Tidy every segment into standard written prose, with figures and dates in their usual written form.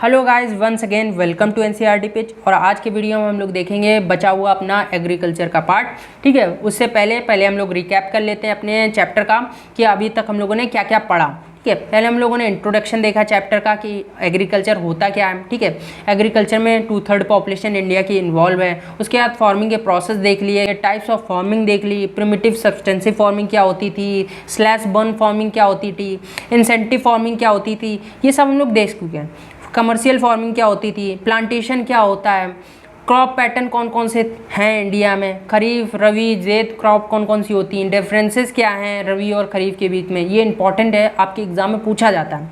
Hello guys, once again welcome to NCERT page. और आज के वीडियो में हम लोग देखेंगे बचा हुआ अपना एग्रीकल्चर का पार्ट। ठीक है, उससे पहले हम लोग रिकैप कर लेते हैं अपने चैप्टर का कि अभी तक हम लोगों ने क्या क्या पढ़ा। ठीक है, पहले हम लोगों ने इंट्रोडक्शन देखा चैप्टर का कि एग्रीकल्चर होता क्या है। ठीक है, एग्रीकल्चर में 2/3 पॉपुलेशन इंडिया की इन्वॉल्व है। उसके बाद फार्मिंग के प्रोसेस देख लिए, टाइप्स ऑफ फार्मिंग देख ली, प्रिमिटिव सब्सटेंसिव फार्मिंग क्या होती थी, स्लैश बर्न फार्मिंग क्या होती थी, इंसेंटिव फार्मिंग क्या होती थी, ये सब हम लोग देख चुके हैं। कमर्शियल फार्मिंग क्या होती थी, प्लांटेशन क्या होता है, क्रॉप पैटर्न कौन कौन से हैं इंडिया में, खरीफ रबी ज़ैद क्रॉप कौन कौन सी होती हैं, डिफरेंसेस क्या हैं रबी और खरीफ के बीच में, ये इंपॉर्टेंट है, आपके एग्जाम में पूछा जाता है।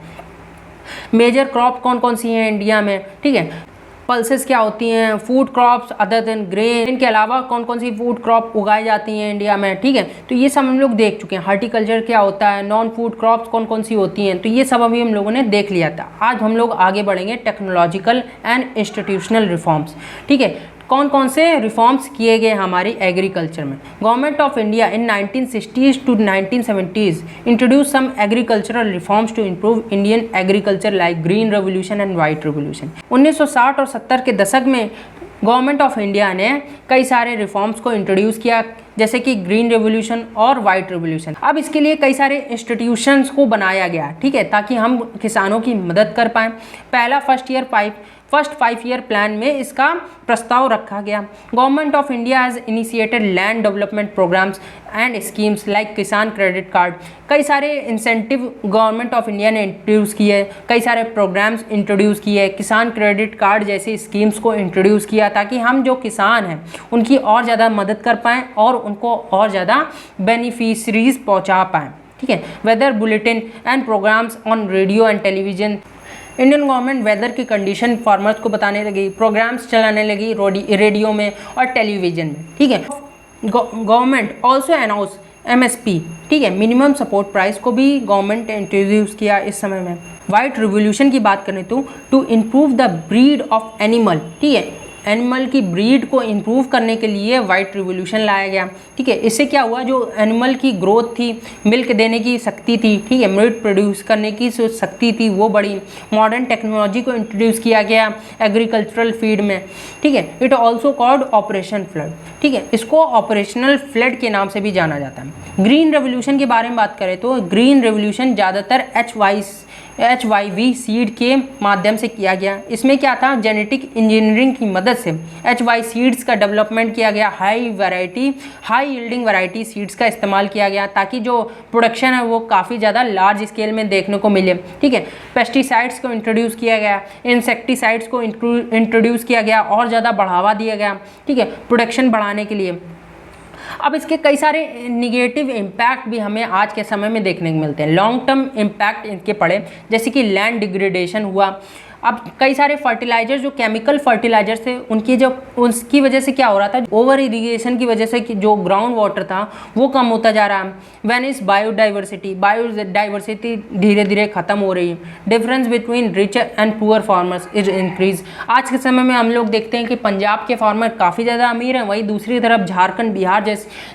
मेजर क्रॉप कौन कौन सी हैं इंडिया में, ठीक है, पल्सेस क्या होती हैं, food crops other than grain, इनके अलावा कौन कौन सी फूड क्रॉप उगाई जाती हैं इंडिया में। ठीक है, तो ये सब हम लोग देख चुके हैं। हार्टिकल्चर क्या होता है, नॉन फूड क्रॉप्स कौन कौन सी होती हैं, तो ये सब अभी हम लोगों ने देख लिया था। आज हम लोग आगे बढ़ेंगे टेक्नोलॉजिकल एंड इंस्टीट्यूशनल रिफॉर्म्स। ठीक है, कौन कौन से रिफॉर्म्स किए गए हमारी एग्रीकल्चर में। Government of India in 1960s to 1970s introduce some agricultural reforms to improve Indian agriculture like green revolution and white revolution. 1960 और 70 के दशक में गवर्नमेंट ऑफ इंडिया ने कई सारे रिफॉर्म्स को इंट्रोड्यूस किया, जैसे कि ग्रीन रेवोल्यूशन और वाइट रेवोल्यूशन। अब इसके लिए कई सारे इंस्टीट्यूशंस को बनाया गया, ठीक है, ताकि हम किसानों की मदद कर पाएँ। पहला फर्स्ट 5 ईयर प्लान में इसका प्रस्ताव रखा गया। Government of India has initiated land development programmes and schemes like Kisan credit card. कई सारे इंसेंटिव गवर्नमेंट ऑफ इंडिया ने इंट्रोड्यूस किए, कई सारे प्रोग्राम्स इंट्रोड्यूस किए, किसान क्रेडिट कार्ड जैसी स्कीम्स को इंट्रोड्यूस किया, ताकि हम जो किसान हैं उनकी और ज़्यादा मदद कर पाएँ और उनको और ज़्यादा बेनिफिशरीज पहुँचा पाएँ। ठीक है, weather bulletin and programmes on radio and television. Indian government weather की कंडीशन फार्मर्स को बताने लगी, प्रोग्राम्स चलाने लगी रेडियो में और टेलीविज़न में। ठीक है, गवर्नमेंट ऑल्सो अनाउंस MSP, ठीक है, मिनिमम सपोर्ट प्राइस को भी गवर्नमेंट ने इंट्रोड्यूस किया इस समय में। वाइट रिवोल्यूशन की बात करें तो to improve the breed of animal, ठीक है, एनिमल की ब्रीड को इम्प्रूव करने के लिए वाइट रिवोल्यूशन लाया गया। ठीक है, इससे क्या हुआ, जो एनिमल की ग्रोथ थी, मिल्क देने की शक्ति थी, ठीक है, मिल्क प्रोड्यूस करने की जो शक्ति थी वो बढ़ी। मॉडर्न टेक्नोलॉजी को इंट्रोड्यूस किया गया एग्रीकल्चरल फील्ड में। ठीक है, it also called operation flood. ठीक है, इसको ऑपरेशनल फ्लड के नाम से भी जाना जाता है। ग्रीन रेवोल्यूशन के बारे में बात करें तो ग्रीन रेवोल्यूशन ज़्यादातर HYV सीड के माध्यम से किया गया। इसमें क्या था, जेनेटिक इंजीनियरिंग की मदद से HY सीड्स का डेवलपमेंट किया गया, हाई यील्डिंग वैरायटी सीड्स का इस्तेमाल किया गया, ताकि जो प्रोडक्शन है वो काफ़ी ज़्यादा लार्ज स्केल में देखने को मिले। ठीक है, पेस्टिसाइड्स को इंट्रोड्यूस किया गया, इंसेक्टिसाइड्स को इंट्रोड्यूस किया गया और ज़्यादा बढ़ावा दिया गया, ठीक है, प्रोडक्शन बढ़ाने के लिए। अब इसके कई सारे निगेटिव इम्पैक्ट भी हमें आज के समय में देखने को मिलते हैं। लॉन्ग टर्म इम्पैक्ट इनके पड़े, जैसे कि लैंड डिग्रेडेशन हुआ। अब कई सारे फर्टिलाइजर्स जो केमिकल फर्टिलाइजर्स थे उसकी वजह से क्या हो रहा था, ओवर इरिगेशन की वजह से कि जो ग्राउंड वाटर था वो कम होता जा रहा है। वेनिस बायोडाइवर्सिटी धीरे धीरे खत्म हो रही है। Difference between rich and poor farmers is increase. आज के समय में हम लोग देखते हैं कि पंजाब के फार्मर काफ़ी ज़्यादा अमीर हैं, वहीं दूसरी तरफ झारखंड बिहार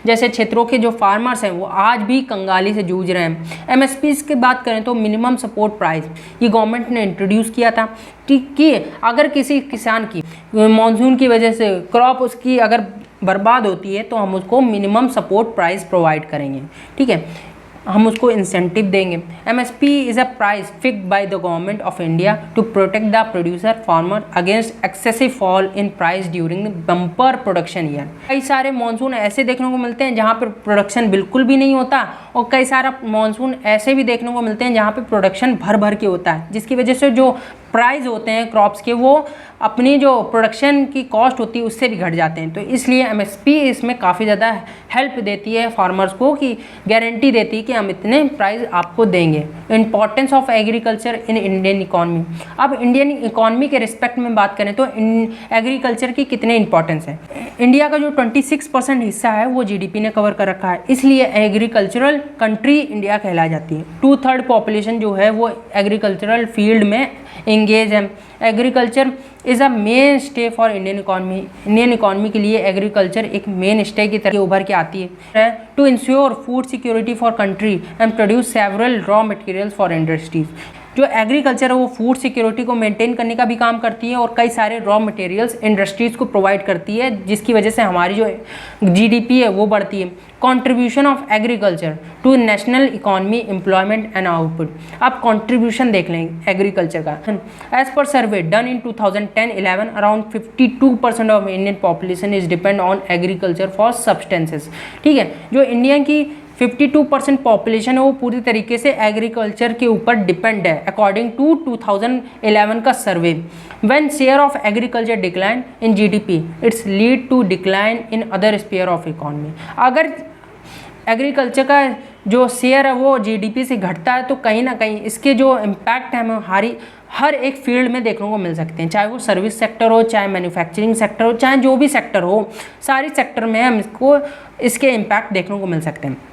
जैसे क्षेत्रों के जो फार्मर्स हैं वो आज भी कंगाली से जूझ रहे हैं। MSP की बात करें तो मिनिमम सपोर्ट प्राइस, ये गवर्नमेंट ने इंट्रोड्यूस किया था कि अगर किसी किसान की मॉनसून की वजह से क्रॉप उसकी अगर बर्बाद होती है तो हम उसको मिनिमम सपोर्ट प्राइस प्रोवाइड करेंगे। ठीक है, हम उसको इंसेंटिव देंगे। MSP is a price fixed by the government of India to protect the producer farmer against excessive fall in price during bumper production year. कई सारे मानसून ऐसे देखने को मिलते हैं जहाँ पर प्रोडक्शन बिल्कुल भी नहीं होता, और कई सारा मानसून ऐसे भी देखने को मिलते हैं जहाँ पर प्रोडक्शन भर के होता है, जिसकी वजह से जो प्राइस होते हैं क्रॉप्स के वो अपनी जो प्रोडक्शन की कॉस्ट होती है उससे भी घट जाते हैं। तो इसलिए MSP इसमें काफ़ी ज़्यादा हेल्प देती है फार्मर्स को, कि गारंटी देती है कि हम इतने प्राइस आपको देंगे। Importance of agriculture in Indian economy. अब इंडियन इकॉनमी के रिस्पेक्ट में बात करें तो एग्रीकल्चर की कितने इंपॉर्टेंस है। इंडिया का जो 26% हिस्सा है वो GDP ने कवर कर रखा है, इसलिए एग्रीकल्चरल कंट्री इंडिया कहलाई जाती है। 2/3 पॉपुलेशन जो है वो एग्रीकल्चरल फील्ड में एंगेज है। Agriculture is a main stay for Indian economy. Indian economy के लिए एग्रीकल्चर एक मेन स्टे की तरह उभर के आती है। To ensure food security for country and produce several raw materials for industries. जो एग्रीकल्चर है वो फूड सिक्योरिटी को मेंटेन करने का भी काम करती है और कई सारे रॉ मटेरियल्स इंडस्ट्रीज़ को प्रोवाइड करती है, जिसकी वजह से हमारी जो जीडीपी है वो बढ़ती है। Contribution of agriculture to national economy, employment and output. आप कंट्रीब्यूशन देख लेंगे एग्रीकल्चर का। As per survey done in 2010-11 around 52% of Indian population is depend on agriculture for substances. ठीक है, जो इंडिया की 52% पॉपुलेशन है वो पूरी तरीके से एग्रीकल्चर के ऊपर डिपेंड है, अकॉर्डिंग टू 2011 का सर्वे। When share of agriculture decline in GDP it's lead to decline in other sphere of economy. अगर एग्रीकल्चर का जो शेयर है वो जीडीपी से घटता है तो कहीं ना कहीं इसके जो इम्पैक्ट है हमारी हर एक फील्ड में देखने को मिल सकते हैं, चाहे वो सर्विस सेक्टर हो, चाहे मैन्युफैक्चरिंग सेक्टर हो, चाहे जो भी सेक्टर हो, सारी सेक्टर में हम इसके इम्पैक्ट देखने को मिल सकते हैं।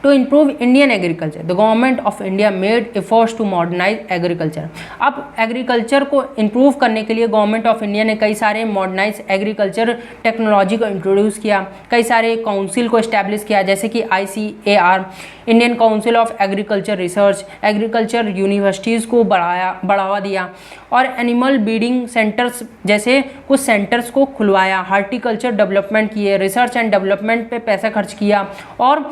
To improve Indian agriculture, the government of India made efforts to modernize agriculture. अब एग्रीकल्चर को इम्प्रूव करने के लिए गवर्नमेंट ऑफ इंडिया ने कई सारे मॉडर्नाइज एग्रीकल्चर टेक्नोलॉजी को इंट्रोड्यूस किया, कई सारे काउंसिल को इस्टेब्लिश किया, जैसे कि ICAR, Indian council of agriculture research, agriculture universities को बढ़ावा दिया और एनिमल ब्रीडिंग सेंटर्स जैसे कुछ सेंटर्स को खुलवाया, हार्टिकल्चर डेवलपमेंट किए, रिसर्च एंड डेवलपमेंट पे पैसा खर्च किया और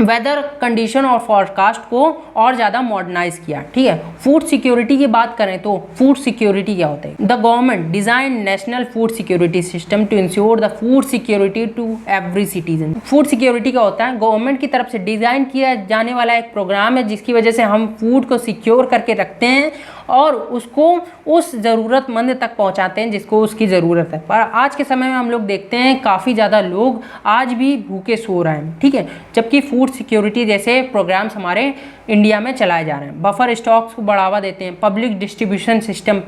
वेदर कंडीशन और फॉरकास्ट को और ज़्यादा मॉडर्नाइज किया। ठीक है, फूड सिक्योरिटी की बात करें तो फूड सिक्योरिटी क्या होता है? The government design national food security system to ensure the food security to every citizen. Food security क्या होता है? गवर्नमेंट की तरफ से डिज़ाइन किया जाने वाला एक प्रोग्राम है जिसकी वजह से हम फूड को सिक्योर करके रखते हैं और उसको उस ज़रूरतमंद तक पहुंचाते हैं जिसको उसकी ज़रूरत है। पर आज के समय में हम लोग देखते हैं काफ़ी ज़्यादा लोग आज भी भूखे सो रहे हैं। ठीक है, जबकि फूड सिक्योरिटी जैसे प्रोग्राम्स हमारे इंडिया में चलाए जा रहे हैं। बफर स्टॉक्स को बढ़ावा देते हैं, पब्लिक डिस्ट्रीब्यूशन सिस्टम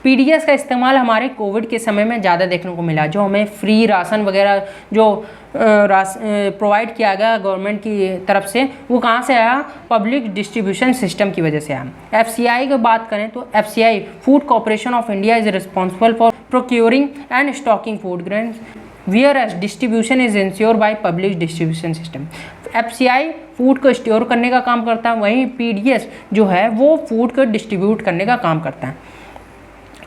PDS का इस्तेमाल हमारे कोविड के समय में ज़्यादा देखने को मिला, जो हमें फ्री राशन वगैरह जो प्रोवाइड किया गया गवर्नमेंट की तरफ से, वो कहाँ से आया? पब्लिक डिस्ट्रीब्यूशन सिस्टम की वजह से आया। FCI की बात करें तो FCI food corporation of India is responsible for procuring and stocking food grains whereas distribution is ensured by public distribution system। FCI फूड को स्टोर करने का काम करता है, वहीं PDS जो है वो फूड को डिस्ट्रीब्यूट करने का काम करता है।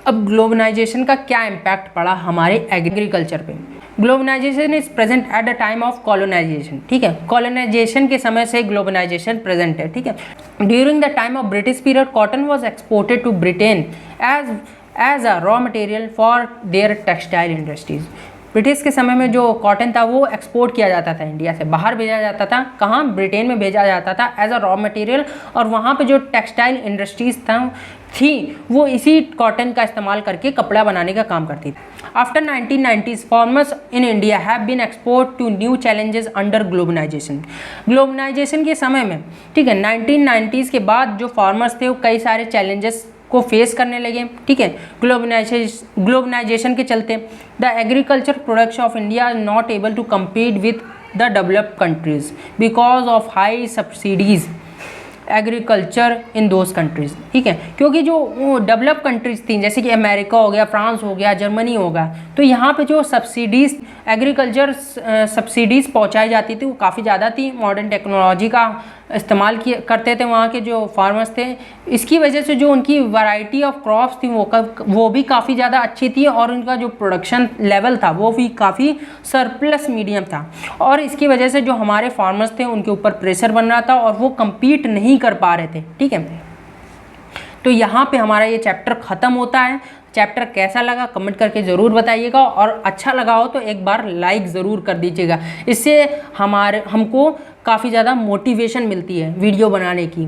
अब ग्लोबलाइजेशन का क्या इम्पैक्ट पड़ा हमारे एग्रीकल्चर पे? Globalisation is present at the time of colonisation. ठीक है, कॉलोनाइजेशन के समय से ग्लोबलाइजेशन प्रेजेंट है। ठीक है, during the time of British period cotton was exported to Britain as a raw material for their textile industries. British के समय में जो कॉटन था वो एक्सपोर्ट किया जाता था, इंडिया से बाहर भेजा जाता था। कहाँ? ब्रिटेन में भेजा जाता था एज अ रॉ मटेरियल, और वहाँ पे जो टेक्सटाइल इंडस्ट्रीज थी वो इसी कॉटन का इस्तेमाल करके कपड़ा बनाने का काम करती थी। After 1990s farmers in India have been export to new challenges under globalisation. Globalisation के समय में, ठीक है, 1990s के बाद जो फार्मर्स थे वो कई सारे चैलेंजेस को फेस करने लगे। ठीक है, ग्लोबलाइजेशन के चलते the agriculture products of India are not able to compete with the developed countries because of high subsidies agriculture in those countries. ठीक है, क्योंकि जो डेवलप कंट्रीज थी जैसे कि अमेरिका हो गया, फ्रांस हो गया, जर्मनी होगा, तो यहाँ पे जो सब्सिडीज़ एग्रीकल्चर सब्सिडीज़ पहुँचाई जाती थी वो काफ़ी ज़्यादा थी। मॉडर्न टेक्नोलॉजी का इस्तेमाल करते थे वहाँ के जो फार्मर्स थे। इसकी वजह से जो उनकी वैरायटी ऑफ क्रॉप्स थी वो भी काफ़ी ज़्यादा अच्छी थी और उनका जो प्रोडक्शन लेवल था वो भी काफ़ी सरप्लस मीडियम था, और इसकी वजह से जो हमारे फार्मर्स थे उनके ऊपर प्रेशर बन रहा था और वो कम्पीट नहीं कर पा रहे थे। ठीक है, तो यहाँ पे हमारा ये चैप्टर ख़त्म होता है। चैप्टर कैसा लगा कमेंट करके ज़रूर बताइएगा, और अच्छा लगा हो तो एक बार लाइक ज़रूर कर दीजिएगा। इससे हमको काफ़ी ज़्यादा मोटिवेशन मिलती है वीडियो बनाने की।